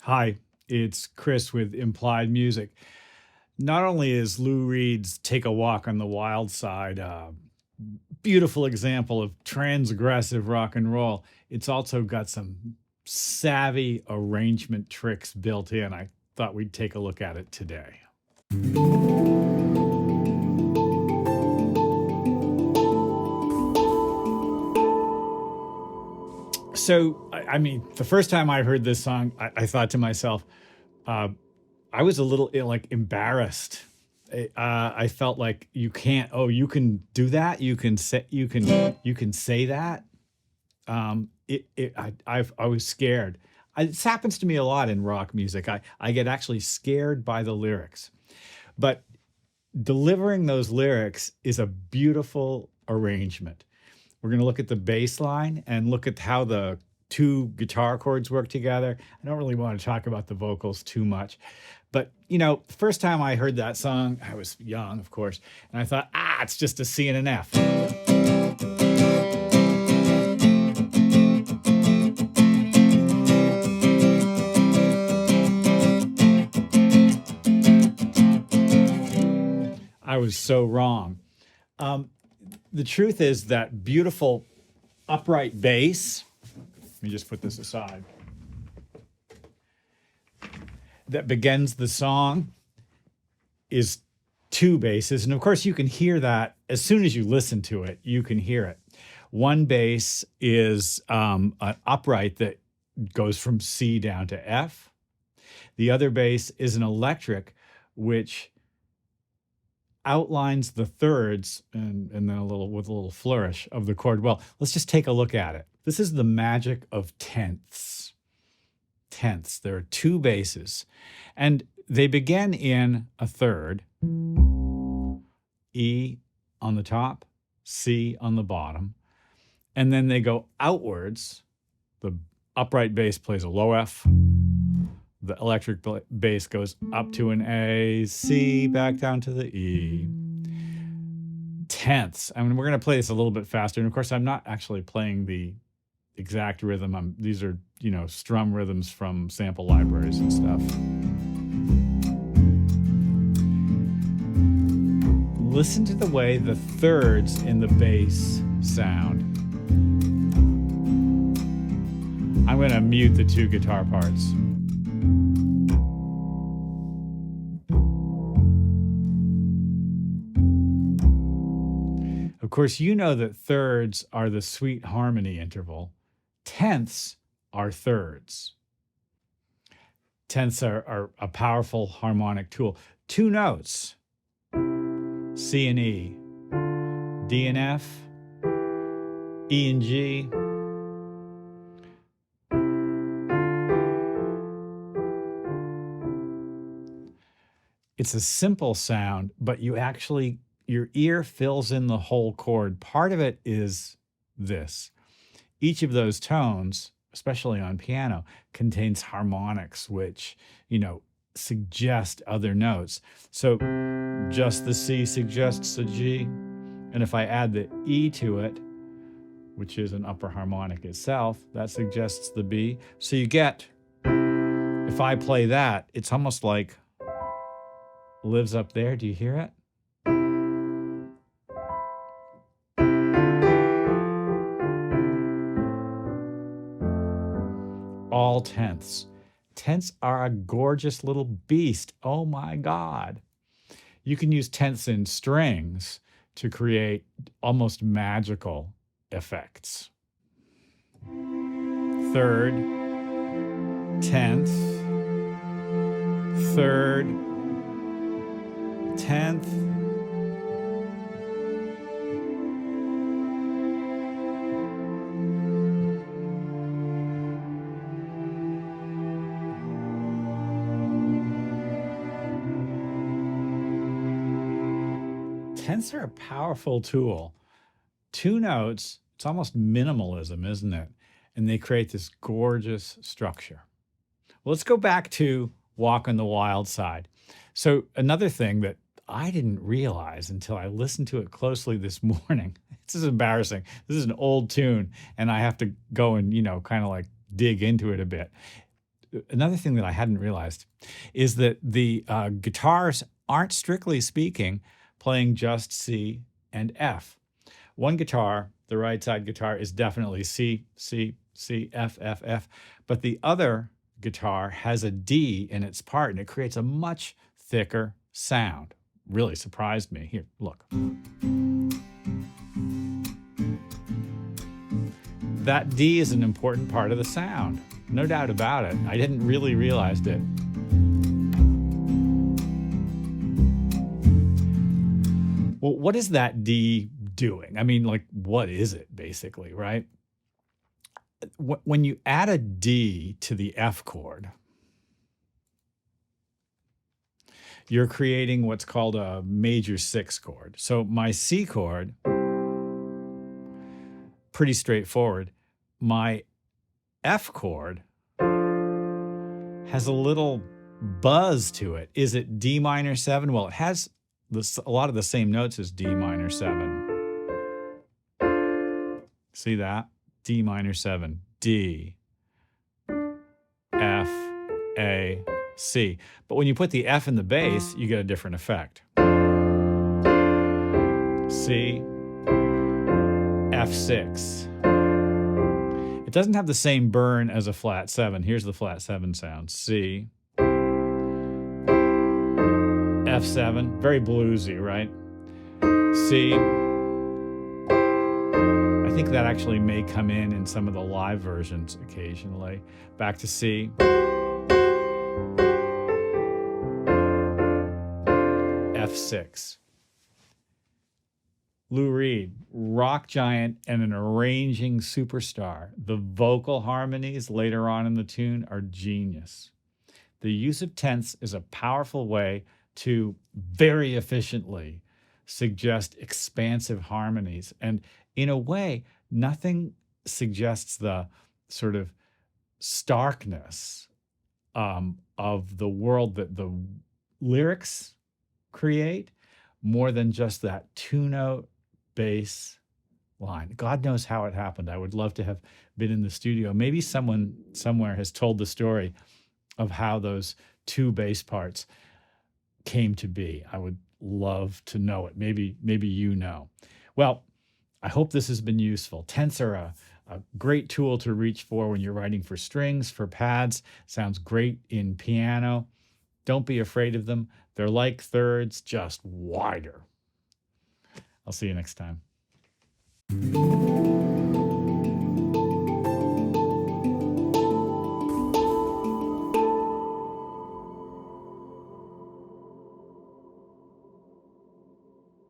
Hi, it's Chris with Implied Music. Not only is Lou Reed's Take a Walk on the Wild Side a beautiful example of transgressive rock and roll, it's also got some savvy arrangement tricks built in. I thought we'd take a look at it today. So, I mean, the first time I heard this song, I thought to myself, I was a little like embarrassed. I felt like you can't. Oh, you can do that. You can say that. I was scared. This happens to me a lot in rock music. I get actually scared by the lyrics, but delivering those lyrics is a beautiful arrangement. We're going to look at the bass line and look at how the two guitar chords work together. I don't really want to talk about the vocals too much. But, the first time I heard that song, I was young, of course, and I thought, it's just a C and an F. I was so wrong. The truth is that beautiful upright bass, let me just put this aside, that begins the song is two basses. And of course, you can hear that as soon as you listen to it, you can hear it. One bass is an upright that goes from C down to F. The other bass is an electric, which outlines the thirds and then with a little flourish of the chord. Well, let's just take a look at it. This is the magic of tenths. Tenths. There are two basses, and they begin in a third, E on the top, C on the bottom, and then they go outwards. The upright bass plays a low F. The electric bass goes up to an A, C, back down to the E. Tenths. I mean, we're going to play this a little bit faster. And of course, I'm not actually playing the exact rhythm. These are, strum rhythms from sample libraries and stuff. Listen to the way the thirds in the bass sound. I'm going to mute the two guitar parts. Of course, you know that thirds are the sweet harmony interval. Tenths are thirds. Tenths are a powerful harmonic tool. Two notes, C and E, D and F, E and G. It's a simple sound, but your ear fills in the whole chord. Part of it is this. Each of those tones, especially on piano, contains harmonics, which, suggest other notes. So just the C suggests a G. And if I add the E to it, which is an upper harmonic itself, that suggests the B. So you get, if I play that, it's almost like lives up there. Do you hear it? All tenths. Tenths are a gorgeous little beast. Oh my God. You can use tenths in strings to create almost magical effects. Third, tenth, third, tenth. Tenths are a powerful tool. Two notes, it's almost minimalism, isn't it? And they create this gorgeous structure. Well, let's go back to Walk on the Wild Side. So another thing that I didn't realize until I listened to it closely this morning, this is embarrassing. This is an old tune, and I have to go and, kind of like dig into it a bit. another thing that I hadn't realized is that the guitars aren't, strictly speaking, playing just C and F. One guitar, the right side guitar, is definitely C, C, C, F, F, F, but the other guitar has a D in its part, and it creates a much thicker sound. Really surprised me. Here, look. That D is an important part of the sound. No doubt about it. I didn't really realize it. Well, what is that D doing? I mean, like, what is it basically, right? When you add a D to the F chord, you're creating what's called a major 6 chord. So my C chord, pretty straightforward. My F chord has a little buzz to it. Is it D minor 7? Well, it has a lot of the same notes as D minor 7. See that? D minor 7, D, F, A, C. But when you put the F in the bass, you get a different effect. C, F6. It doesn't have the same burn as a flat 7. Here's the flat 7 sound. C, F7, very bluesy, right? C. I think that actually may come in some of the live versions occasionally. Back to C. F6. Lou Reed, rock giant and an arranging superstar. The vocal harmonies later on in the tune are genius. The use of tenths is a powerful way to very efficiently suggest expansive harmonies. And in a way, nothing suggests the sort of starkness of the world that the lyrics create more than just that 2-note bass line. God knows how it happened. I would love to have been in the studio. Maybe someone somewhere has told the story of how those 2 bass parts came to be. I would love to know it. Maybe you know. Well, I hope this has been useful. Tenths are a great tool to reach for when you're writing for strings, for pads. Sounds great in piano. Don't be afraid of them. They're like thirds, just wider. I'll see you next time.